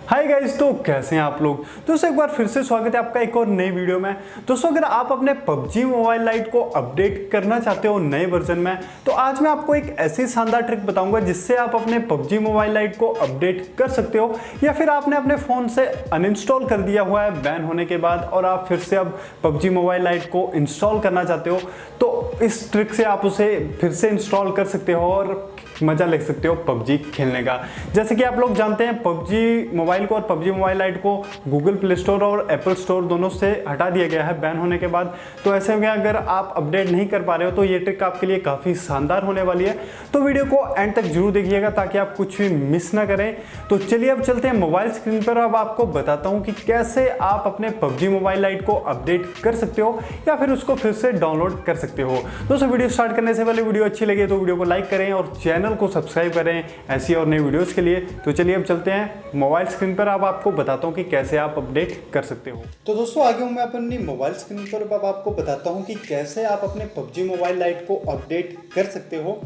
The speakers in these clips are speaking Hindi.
हाय गाइस, तो कैसे हैं आप लोग। दोस्तों एक बार फिर से स्वागत है आपका एक और नई वीडियो में। दोस्तों अगर आप अपने पबजी मोबाइल लाइट को अपडेट करना चाहते हो नए वर्जन में, तो आज मैं आपको एक ऐसी शानदार ट्रिक बताऊंगा जिससे आप अपने पबजी मोबाइल लाइट को अपडेट कर सकते हो, या फिर आपने अपने फ़ोन से अनइंस्टॉल कर दिया हुआ है बैन होने के बाद और आप फिर से अब पबजी मोबाइल लाइट को इंस्टॉल करना चाहते हो, तो इस ट्रिक से आप उसे फिर से इंस्टॉल कर सकते हो और मजा ले सकते हो पबजी खेलने का। जैसे कि आप लोग जानते हैं पबजी मोबाइल को और पबजी मोबाइल लाइट को गूगल प्ले स्टोर और एप्पल स्टोर दोनों से हटा दिया गया है बैन होने के बाद। तो ऐसे में अगर आप अपडेट नहीं कर पा रहे हो तो ये ट्रिक आपके लिए काफ़ी शानदार होने वाली है। तो वीडियो को एंड तक जरूर देखिएगा ताकि आप कुछ भी मिस ना करें। तो चलिए अब चलते हैं मोबाइल स्क्रीन पर। अब आपको बताता हूँ कि कैसे आप अपने पबजी मोबाइल लाइट को अपडेट कर सकते हो या फिर उसको फिर से डाउनलोड कर सकते हो। दोस्तों वीडियो स्टार्ट करने से पहले वीडियो अच्छी लगे तो वीडियो को लाइक करें और चैनल को सब्सक्राइब करें ऐसी और नई वीडियोस के लिए। तो चलिए अब चलते हैं मोबाइल स्क्रीन पर। अब आपको बताता हूं कि कैसे आप अपडेट कर सकते हो। तो दोस्तों आगे हूं मैं अपनी मोबाइल स्क्रीन पर। अब आपको बताता हूं कि कैसे आप अपने पबजी मोबाइल लाइट को अपडेट कर सकते हो।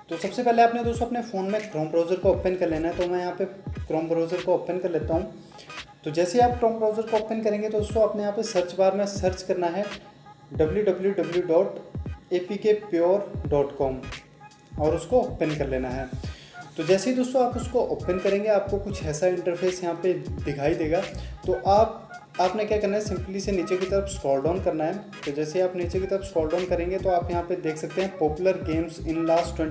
तो सबसे पहले आपने दोस्तों अपने फ़ोन में क्रोम ब्राउज़र को ओपन कर लेना है। तो मैं यहाँ पे क्रोम ब्राउज़र को ओपन कर लेता हूँ। तो जैसे आप क्रोम ब्राउज़र को ओपन करेंगे तो दोस्तों आपने यहाँ पे सर्च बार में सर्च करना है www.apkpure.com और उसको ओपन कर लेना है। तो जैसे ही दोस्तों आप उसको ओपन करेंगे आपको कुछ ऐसा इंटरफेस यहाँ पे दिखाई देगा। तो आपने क्या करना है, सिंपली से नीचे की तरफ स्क्रॉल डाउन करना है। तो जैसे आप नीचे की तरफ स्क्रॉल डाउन करेंगे तो आप यहाँ पे देख सकते हैं popular games in last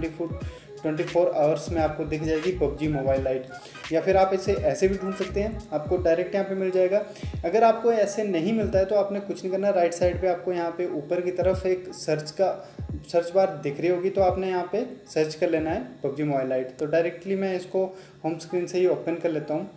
24 hours में आपको दिख जाएगी पबजी मोबाइल लाइट। या फिर आप इसे ऐसे भी ढूंढ सकते हैं, आपको डायरेक्ट यहाँ पे मिल जाएगा। अगर आपको ऐसे नहीं मिलता है तो आपने कुछ नहीं करना, राइट साइड पे आपको यहाँ पे ऊपर की तरफ एक सर्च बार दिख रही होगी। तो आपने यहाँ पे सर्च कर लेना है पबजी मोबाइल लाइट। तो डायरेक्टली मैं इसको होम स्क्रीन से ही ओपन कर लेता हूँ।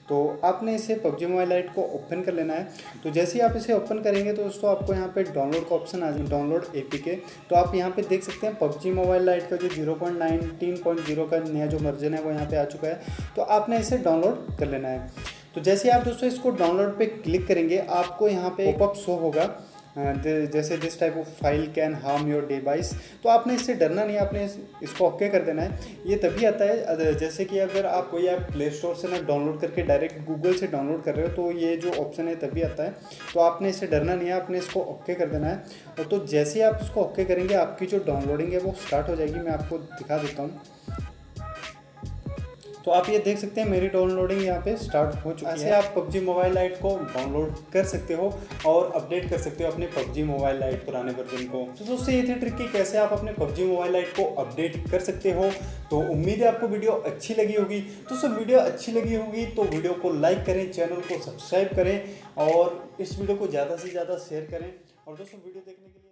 तो आपने इसे पबजी मोबाइल लाइट को ओपन कर लेना है। तो जैसे ही आप इसे ओपन करेंगे तो दोस्तों आपको यहाँ पे डाउनलोड का ऑप्शन आ जाए, डाउनलोड एपीके। तो आप यहाँ पे देख सकते हैं पबजी मोबाइल लाइट का जो 0.19.0 का नया जो वर्जन है वो यहाँ पे आ चुका है। तो आपने इसे डाउनलोड कर लेना है। तो जैसे आप दोस्तों इसको डाउनलोड पे क्लिक करेंगे आपको यहाँ पे पॉपअप शो होगा, जैसे this type of file can harm your device. तो आपने इससे डरना नहीं, आपने इसको ओके कर देना है। ये तभी आता है जैसे कि अगर आप कोई ऐप प्ले स्टोर से ना डाउनलोड करके डायरेक्ट गूगल से डाउनलोड कर रहे हो तो ये जो ऑप्शन है तभी आता है। तो आपने इससे डरना नहीं है, आपने इसको ओके कर देना है। और तो जैसे ही आप इसको ओके करेंगे आपकी जो डाउनलोडिंग है वो स्टार्ट हो जाएगी। मैं आपको दिखा देता हूँ। तो आप ये देख सकते हैं मेरी डाउनलोडिंग यहाँ पे स्टार्ट हो चुकी है। ऐसे आप पबजी मोबाइल लाइट को डाउनलोड कर सकते हो और अपडेट कर सकते हो अपने पबजी मोबाइल लाइट पुराने वर्जन को। तो दोस्तों ये थी ट्रिक की कैसे आप अपने पबजी मोबाइल लाइट को अपडेट कर सकते हो। तो उम्मीद है आपको वीडियो अच्छी लगी होगी। दोस्तों वीडियो अच्छी लगी होगी तो वीडियो को लाइक करें, चैनल को सब्सक्राइब करें और इस वीडियो को ज़्यादा से ज़्यादा शेयर करें। और दोस्तों वीडियो देखने के लिए